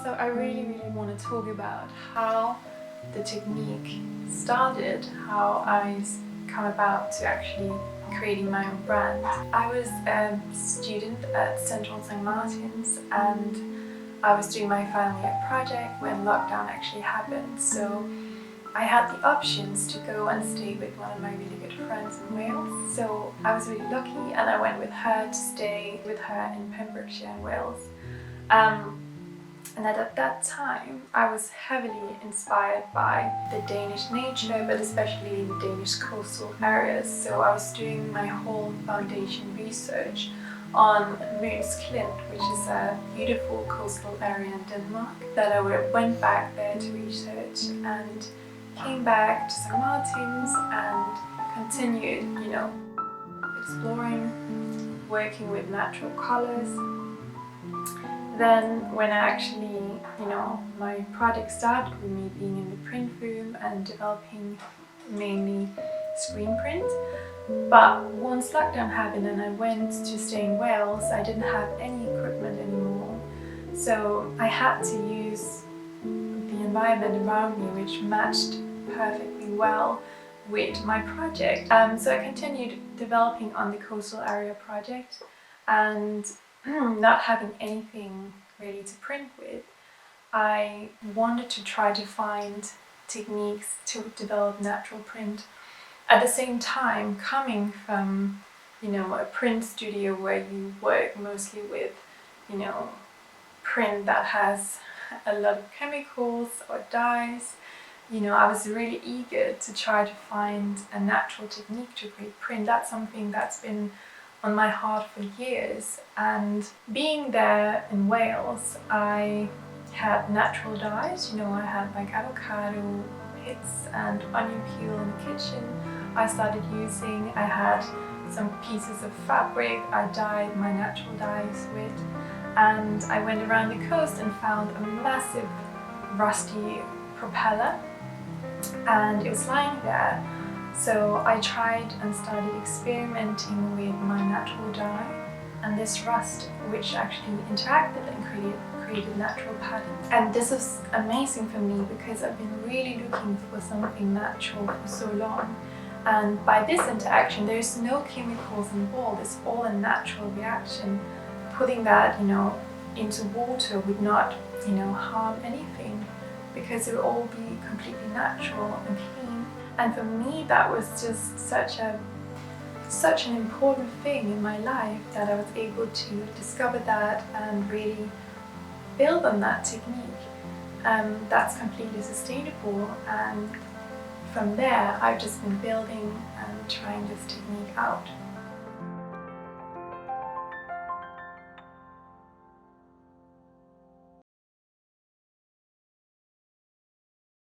So I really want to talk about how the technique started, how I come about to actually creating my own brand. I was a student at Central St. Martin's and I was doing my final year project when lockdown actually happened. So I had the options to go and stay with one of my really good friends in Wales. So I was really lucky and I went with her to stay with her in Pembrokeshire in Wales. And at that time, I was heavily inspired by the Danish nature, but especially the Danish coastal areas. So I was doing my whole foundation research on Moons Klint, which is a beautiful coastal area in Denmark, that I went back there to research and came back to St. Martin's and continued, exploring, working with natural colors. Then when I actually, my project started with me being in the print room and developing mainly screen print. But once lockdown happened and I went to stay in Wales, I didn't have any equipment anymore. So I had to use the environment around me, which matched perfectly well with my project. So I continued developing on the coastal area project, and not having anything really to print with, I wanted to try to find techniques to develop natural print. At the same time, coming from a print studio where you work mostly with print that has a lot of chemicals or dyes, I was really eager to try to find a natural technique to create print. That's something that's been on my heart for years. And being there in Wales, I had natural dyes. I had like avocado pits and onion peel in the kitchen I started using. I had some pieces of fabric I dyed my natural dyes with, and I went around the coast and found a massive rusty propeller, and it was lying there. So I tried and started experimenting with my natural dye and this rust, which actually interacted and created natural patterns. And this was amazing for me because I've been really looking for something natural for so long. And by this interaction, there's no chemicals involved, it's all a natural reaction. Putting that, into water would not, harm anything because it would all be completely natural and clean. And for me, that was just such an important thing in my life that I was able to discover that and really build on that technique. That's completely sustainable, and from there I've just been building and trying this technique out.